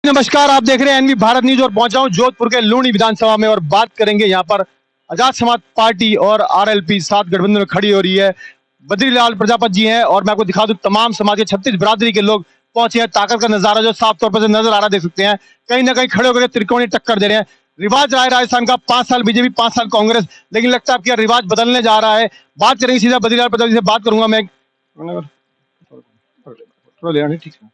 नमस्कार, आप देख रहे हैं एनवी भारत न्यूज और पहुंचा हूं जोधपुर के लूणी विधानसभा में और बात करेंगे यहां पर आजाद समाज पार्टी और आरएलपी साथ गठबंधन में खड़ी हो रही है। बद्रीलाल प्रजापति जी हैं और मैं आपको दिखा दूं तमाम समाज के 36 बिरादरी के लोग पहुंचे हैं। ताकत का नजारा जो साफ तौर पर से नजर आ रहा, देख सकते हैं कहीं ना कहीं खड़े होकर त्रिकोणीय टक्कर दे रहे हैं। रिवाज रहा है राजस्थान का 5 साल बीजेपी 5 साल कांग्रेस, लेकिन लगता है आपका रिवाज बदलने जा रहा है। बात करेंगे सीधा बद्रीलाल प्रजापति से बात करूंगा मैं। ठीक है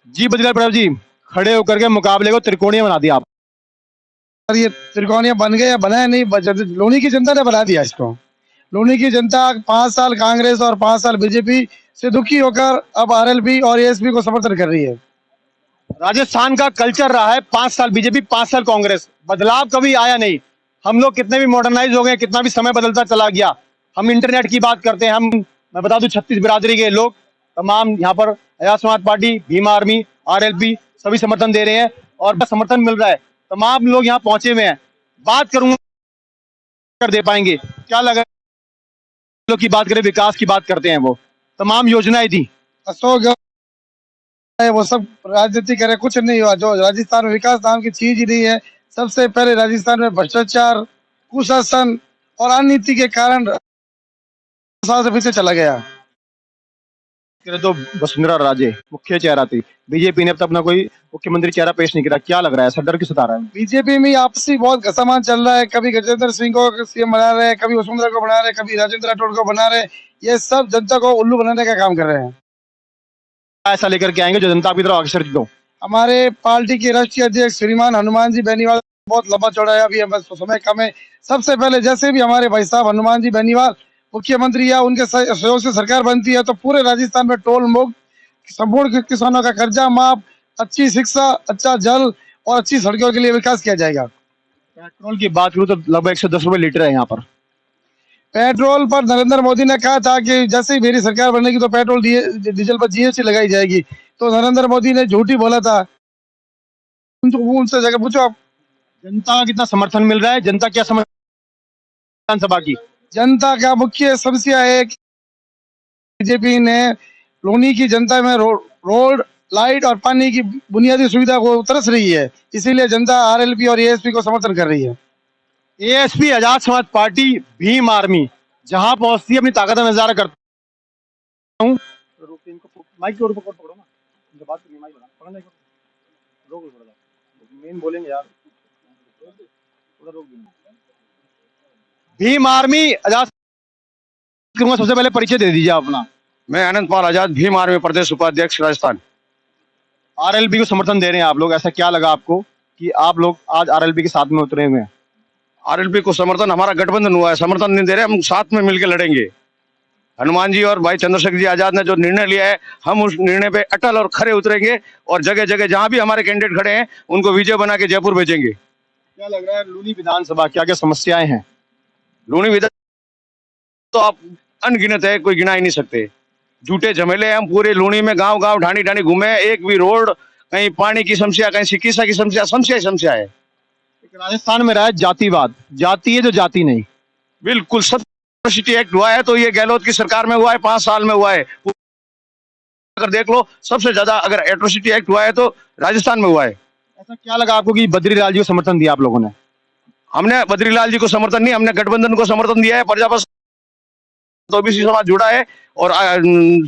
जी, बद्रीलाल प्रजापति जी खड़े होकर के मुकाबले को त्रिकोणीय बना दिया आप। और ये त्रिकोणीय बन गए या बनाया नहीं, लोनी की जनता ने बना दिया इसको। लोनी की जनता 5 साल कांग्रेस और 5 साल बीजेपी से दुखी होकर अब आरएलपी और एएसपी को समर्थन कर रही है। राजस्थान का कल्चर रहा है 5 साल बीजेपी 5 साल कांग्रेस, बदलाव कभी आया नहीं। हम लोग कितने भी मॉडर्नाइज हो गए, कितना भी समय बदलता चला गया, हम इंटरनेट की बात करते हैं। मैं बता दूं 36 बिरादरी के लोग तमाम यहाँ पर Azad Samaj party, Bhim army, RLP सभी समर्थन दे रहे हैं और बस समर्थन मिल रहा है। तमाम लोग यहाँ पहुंचे हुए हैं। बात करूंगा कर दे पाएंगे क्या लगा लोग की बात करें, विकास की बात करते हैं, वो तमाम योजनाएं थी अशोक वो सब राजनीति करे, कुछ नहीं हुआ। जो राजस्थान में विकास नाम की चीज ही नहीं है। सबसे पहले राजस्थान में भ्रष्टाचार, कुशासन और अनिति के कारण साल से पीछे चला गया। तो वसुंधरा राजे मुख्य चेहरा थी, बीजेपी ने अब तक अपना कोई मुख्यमंत्री चेहरा पेश नहीं किया। क्या लग रहा है, ऐसा डर क्यों सता रहा है? बीजेपी में आपसी बहुत घसामान चल रहा है। कभी गजेंद्र सिंह को सीएम बना रहे हैं, कभी वसुंधरा को बना रहे हैं, कभी राजेंद्र राठौड़ को बना रहे हैं। ये सब जनता को उल्लू बनाने का काम कर रहे हैं। ऐसा लेकर के आएंगे जो जनता की तरफ आकर्षित हो। हमारे पार्टी के राष्ट्रीय अध्यक्ष श्रीमान हनुमान जी बेनीवाल बहुत लंबा चौड़ा है, अभी बस समय कम है। सबसे पहले जैसे भी हमारे भाई साहब हनुमान जी बेनीवाल मुख्यमंत्री या उनके सहयोग से सरकार बनती है तो पूरे राजस्थान में टोल मुक्त, संपूर्ण किसानों का कर्जा माफ, अच्छी शिक्षा, अच्छा जल और अच्छी सड़कों के लिए विकास किया जाएगा। पेट्रोल की बात करूं तो लगभग 110 रुपए लीटर है यहाँ पर। पेट्रोल पर नरेंद्र मोदी ने कहा था कि जैसे ही मेरी सरकार बनेगी तो पेट्रोल डीजल पर जीएसटी लगाई जाएगी। तो नरेंद्र मोदी ने झूठी बोला था। उनसे जगह पूछो आप, जनता का कितना समर्थन मिल रहा है, जनता क्या समझ विधानसभा की? जनता का मुख्य समस्या है कि बीजेपी ने लोनी की जनता में रोड, लाइट और पानी की बुनियादी सुविधा को तरस रही है। इसीलिए जनता आरएलपी और एएसपी को समर्थन कर रही है। ASP Azad Samaj party, Bhim army जहां पहुंचती है अपनी ताकत का नजारा करता हूँ। माइक के ऊपर पकड़ो ना, बात करनी, माइक पकड़ना, रोक मेन बोलेंगे यार, थोड़ा रोक देंगे। भीम आर्मी आजाद, सबसे पहले परिचय दे दीजिए अपना। मैं अनंत पाल आजाद, भीम आर्मी प्रदेश उपाध्यक्ष राजस्थान। आरएलपी को समर्थन दे रहे हैं आप लोग, ऐसा क्या लगा आपको कि आप लोग आज आरएलपी के साथ में उतरे हुए हैं? आरएलपी को समर्थन, हमारा गठबंधन हुआ है, समर्थन नहीं दे रहे, हम साथ में मिलकर लड़ेंगे। हनुमान जी और भाई चंद्रशेखर जी आजाद ने जो निर्णय लिया है, हम उस निर्णय पे अटल और खरे उतरेंगे और जगह जगह जहां भी हमारे कैंडिडेट खड़े हैं उनको विजय बना के जयपुर भेजेंगे। क्या लग रहा है लूनी विधानसभा क्या क्या समस्याएं हैं? लूनी विधान तो आप अनगिनत है, कोई गिना ही नहीं सकते। झूठे झमेले, हम पूरे लूनी में गांव गांव ढाणी ढाणी घूमे, एक भी रोड, कहीं पानी की समस्या, कहीं चिकित्सा की समस्या, समस्या ही समस्या है। राजस्थान में रहा है जातिवाद, जाति है जो जाति नहीं। बिल्कुल, सब एट्रोसिटी एक्ट हुआ है तो ये गहलोत की सरकार में हुआ है, 5 साल में हुआ है। अगर देख लो, सबसे ज्यादा अगर एट्रोसिटी एक्ट हुआ है तो राजस्थान में हुआ है। ऐसा क्या लगा आपको कि बद्रीलाल जी को समर्थन दिया आप लोगों ने? हमने बद्रीलाल जी को समर्थन नहीं, हमने गठबंधन को समर्थन दिया है। प्रजापति तो ओबीसी समाज जुड़ा है और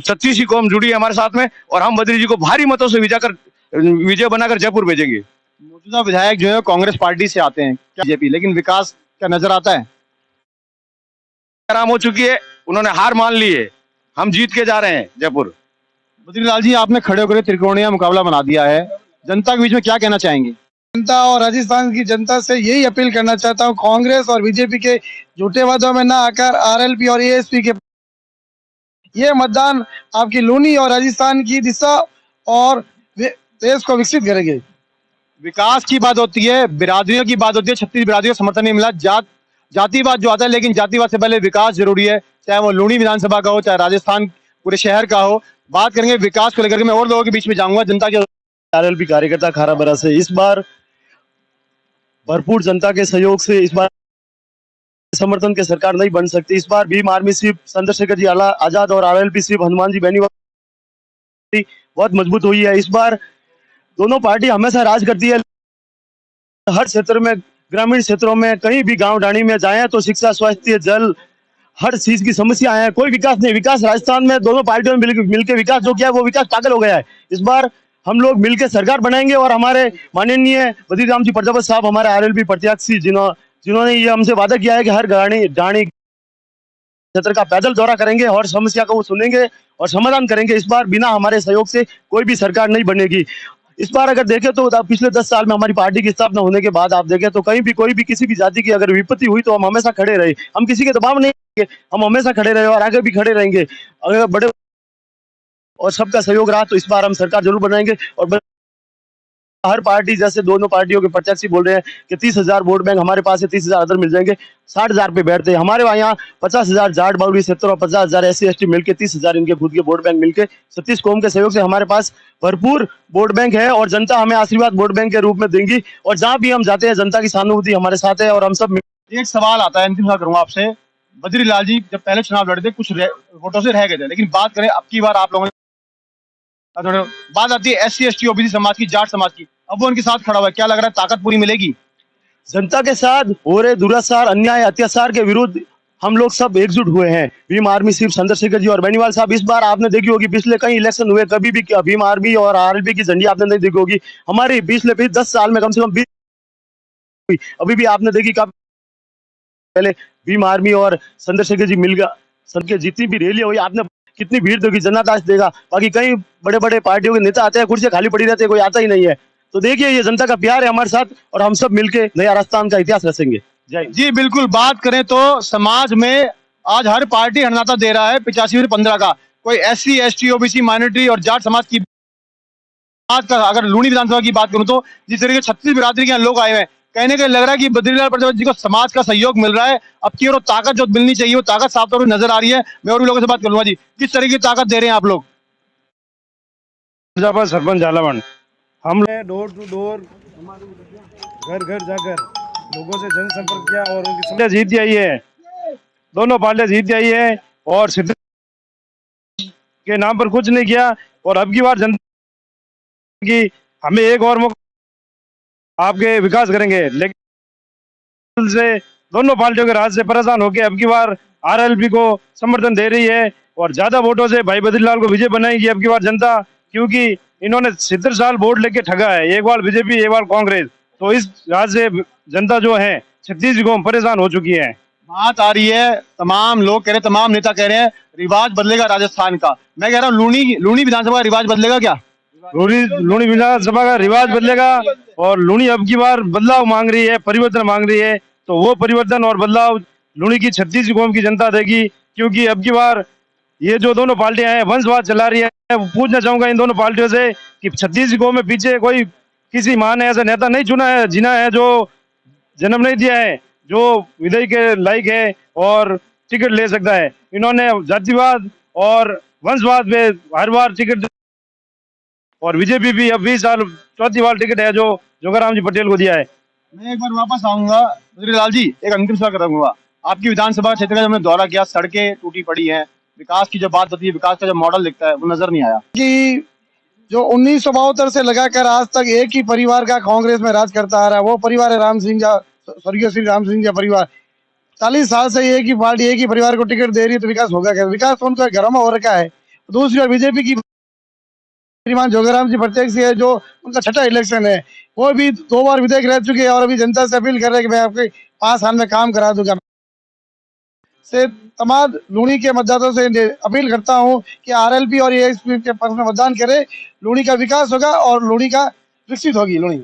36 कौम जुड़ी है हमारे साथ में, और हम बद्री जी को भारी मतों से विजय बनाकर जयपुर भेजेंगे। मौजूदा विधायक जो है कांग्रेस पार्टी से आते हैं क्या बीजेपी, लेकिन विकास क्या नजर आता है? आराम हो चुकी है, उन्होंने हार मान ली है, हम जीत के जा रहे हैं जयपुर। बद्रीलाल जी आपने खड़े होकर त्रिकोणीय मुकाबला बना दिया है, जनता के बीच में क्या कहना चाहेंगे? जनता और राजस्थान की जनता से यही अपील करना चाहता हूँ, कांग्रेस और बीजेपी के झूठे वादों में ना आकर आरएलपी और एएसपी के ये मतदान आपकी लूनी और राजस्थान की दिशा और देश को विकसित करेंगे। विकास की बात होती है, बिरादरियों की बात होती है, 36 बिरादरियों को समर्थन नहीं मिला, जातिवाद जो आता है, लेकिन जातिवाद से पहले विकास जरूरी है, चाहे वो लूनी विधानसभा का हो, चाहे राजस्थान पूरे शहर का हो। बात करेंगे विकास को लेकर के, मैं और लोगों के बीच में जाऊंगा। जनता के आरएलपी कार्यकर्ता खारा बरा से इस बार भरपूर जनता के सहयोग से इस बार समर्थन के सरकार नहीं बन सकती। इस बार भीम आर्मी सिर्फ चंद्रशेखर जी आजाद और आरएलपी सिर्फ हनुमान जी बेनीवाल बहुत मजबूत हुई है। इस बार दोनों पार्टी हमेशा राज करती है। हर क्षेत्र में, ग्रामीण क्षेत्रों में, कहीं भी गांव ढाणी में जाए तो शिक्षा, स्वास्थ्य, जल, हर चीज की समस्या है। कोई विकास नहीं। विकास राजस्थान में दोनों पार्टियों ने मिलकर विकास जो किया है वो विकास पागल हो गया है। इस बार हम लोग मिलकर सरकार बनाएंगे और हमारे माननीय बद्री राम जी प्रजापति साहब, हमारे आरएलपी प्रत्याशी, जिन्होंने ये हमसे वादा किया है कि हर ढाणी क्षेत्र का पैदल दौरा करेंगे और समस्या को वो सुनेंगे और समाधान करेंगे। इस बार बिना हमारे सहयोग से कोई भी सरकार नहीं बनेगी। इस बार अगर देखें तो पिछले 10 साल में हमारी पार्टी की स्थापना होने के बाद आप देखें तो कहीं भी कोई भी किसी भी जाति की अगर विपत्ति हुई तो हम हमेशा खड़े रहे। हम किसी के दबाव नहीं रहेंगे, हम हमेशा खड़े रहे और आगे भी खड़े रहेंगे। अगर बड़े और सबका सहयोग रहा तो इस बार हम सरकार जरूर बनाएंगे। और हर पार्टी, जैसे दोनों पार्टियों के प्रत्याशी बोल रहे हैं कि 30,000 वोट बैंक हमारे पास है, 30,000 अदर मिल जाएंगे, 60,000 पे बैठते हैं। हमारे यहाँ 50,000 जाट बाउरी क्षेत्र और 50,000 SC ST मिलकर 30,000 इनके खुद के वोट बैंक मिलकर 36 कौम के सहयोग से हमारे पास भरपूर वोट बैंक है और जनता हमें आशीर्वाद वोट बैंक के रूप में देंगी। और जहाँ भी हम जाते हैं जनता की सहानुभूति हमारे साथ है और हम सब। एक सवाल आता है, अंतिम सवाल करूंगा आपसे। बद्री लाल जी जब पहले चुनाव लड़े थे कुछ वोटों से रह गए थे, लेकिन बात करें अब की बार आप लोगों ने, बात आती है SC ST OBC समाज की, जाट समाज की, अब वो उनके साथ खड़ा हुआ है। क्या लग रहा है ताकत पूरी मिलेगी? जनता के साथ हो रहे दुराचार, अन्याय, अत्याचार के विरुद्ध हम लोग सब एकजुट हुए हैं। भीम आर्मी चीफ चंद्रशेखर जी और बेनीवाल साहब, इस बार आपने देखी होगी पिछले कई इलेक्शन हुए, कभी भी भीम आर्मी और RLP की झंडी आपने नहीं देखी होगी। हमारी पिछले 10 साल में कम से कम 20 हुई। अभी भी आपने देखी पहले भीम आर्मी और चंद्रशेखर जी मिल गया, सबके जितनी भी रैली हुई आपने कितनी भीड़ देखी, जनादेश देगा। बाकी कई बड़े बड़े पार्टियों के नेता आते हैं, कुर्सियां खाली पड़ी रहती है, कोई आता ही नहीं है। तो देखिए ये जनता का प्यार है हमारे साथ और हम सब मिलके नया राजस्थान का इतिहास रचेंगे। जय जी बिल्कुल। बात करें तो समाज में आज हर पार्टी हरनाता दे रहा है 85 से 15 का। कोई SC ST OBC माइनॉरिटी और जाट समाज की बात कर, अगर लूनी विधानसभा की बात करूं तो जिस तरीके से 36 बिरादरी के यहाँ लोग आए हुए हैं, कहने का लग रहा है कि बद्रीलाल प्रजापति जी को समाज का सहयोग मिल रहा है। अब की और ताकत जो मिलनी चाहिए वो ताकत साफ तौर पर नजर आ रही है। मैं और भी लोगों से बात करूंगा। जी किस तरीके की ताकत दे रहे हैं आप लोग? सरपंच झालावाड़ हम डोर टू डोर, घर घर जाकर लोगों से जनसंपर्क किया और उनकी समस्या जीत आई है। दोनों पार्टियां जीत आई है और सिद्ध के नाम पर कुछ नहीं किया। और अब की बार जनता की हमें एक और मौका, आपके विकास करेंगे। लेकिन से दोनों पार्टियों के राज से परेशान होकर अब की बार RLP को समर्थन दे रही है और ज्यादा वोटों से भाई बद्रीलाल को विजय बनाएगी अब की बार जनता, क्योंकि इन्होंने 70 साल वोट लेके ठगा है, एक बार बीजेपी एक बार कांग्रेस। तो इस राज्य से जनता जो है छत्तीसगढ़ को परेशान हो चुकी है। बात आ रही है, तमाम लोग कह रहे हैं, तमाम नेता कह रहे हैं रिवाज बदलेगा राजस्थान का। मैं कह रहा हूँ लूनी विधानसभा का रिवाज बदलेगा क्या? लूनी विधानसभा का रिवाज बदलेगा और लूनी अब की बार बदलाव मांग रही है, परिवर्तन मांग रही है। तो वो परिवर्तन और बदलाव लूनी की 36 कौम की जनता देगी, क्योंकि अब की बार ये जो दोनों पार्टियां हैं वंशवाद चला रही है। पूछना चाहूंगा इन दोनों पार्टियों से कि 36 कौम में पीछे कोई किसी मां ने ऐसा नेता नहीं चुना है, जिना है, जो जन्म नहीं दिया है, जो विधेयक के लायक है और टिकट ले सकता है। इन्होंने जातिवाद और वंशवाद पे हर बार टिकट, और बीजेपी भी अब 20 साल चौथी बार टिकट है जो जोगाराम जी पटेल को दिया है। मैं एक बार वापस आऊंगा। बद्रीलाल जी एक अंतिम सवाल करूंगा। आपकी विधानसभा क्षेत्र का जब हमने दौरा किया, सड़कें टूटी पड़ी हैं, विकास की जब बात होती है, विकास का जो मॉडल दिखता है वो नजर नहीं आया। कि जो 1972 से लगाकर आज तक एक ही परिवार का कांग्रेस में राज करता आ रहा है, वो परिवार है राम सिंह का, स्वर्गीय श्री राम सिंह का परिवार। 40 साल से एक ही पार्टी एक ही परिवार को टिकट दे रही है, तो विकास होगा क्या? विकास तो उनका घरों में हो रखा है। दूसरी ओर बीजेपी की श्रीमान जोगाराम जी प्रत्याशी है, जो उनका छठा इलेक्शन है, वो भी 2 बार विधायक रह चुके हैं और अभी जनता से अपील कर रहे हैं कि मैं आपके 5 साल में काम करा दूंगा। से तमाम लूनी के मतदाताओं से अपील करता हूं कि RLP और AXP के पक्ष में मतदान करें। लूनी का विकास होगा और लूनी का विकसित होगी लूनी।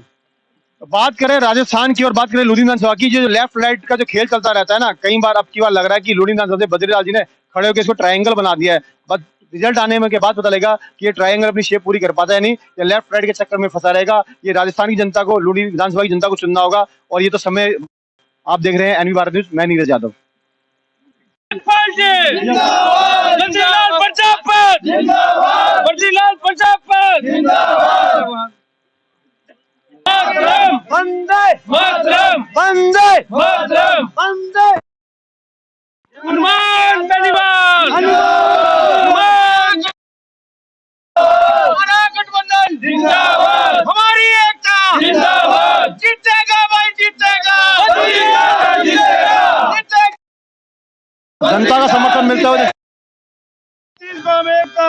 बात करें राजस्थान की और बात करें लूनी विधानसभा की, जो लेफ्ट राइट का जो खेल चलता रहता है ना, कई बार अब की बार लग रहा है कि लूनी विधानसभा से बद्रीलाल जी ने खड़े होकर इसको ट्रायंगल बना दिया है। बस रिजल्ट आने में के बाद पता लगेगा कि ये ट्रायंगल अपनी शेप पूरी कर पाता है नहीं, या लेफ्ट राइट के चक्कर में फंसा रहेगा। ये राजस्थान की जनता को, लूनी विधानसभा की जनता को चुनना होगा। और ये तो समय आप देख रहे हैं NV भारत न्यूज, मैं नीरज यादव। बद्रीलाल प्रजापति जिंदाबाद, बद्रीलाल प्रजापति जिंदाबाद, वंदे मातरम, वंदे मातरम, वंदे हनुमान बेनीवाल, हनुमान, हमारा गठबंधन जिंदाबाद, हमारा जनता का समर्थन मिलता हुआ छत्तीसगढ़ में एकता,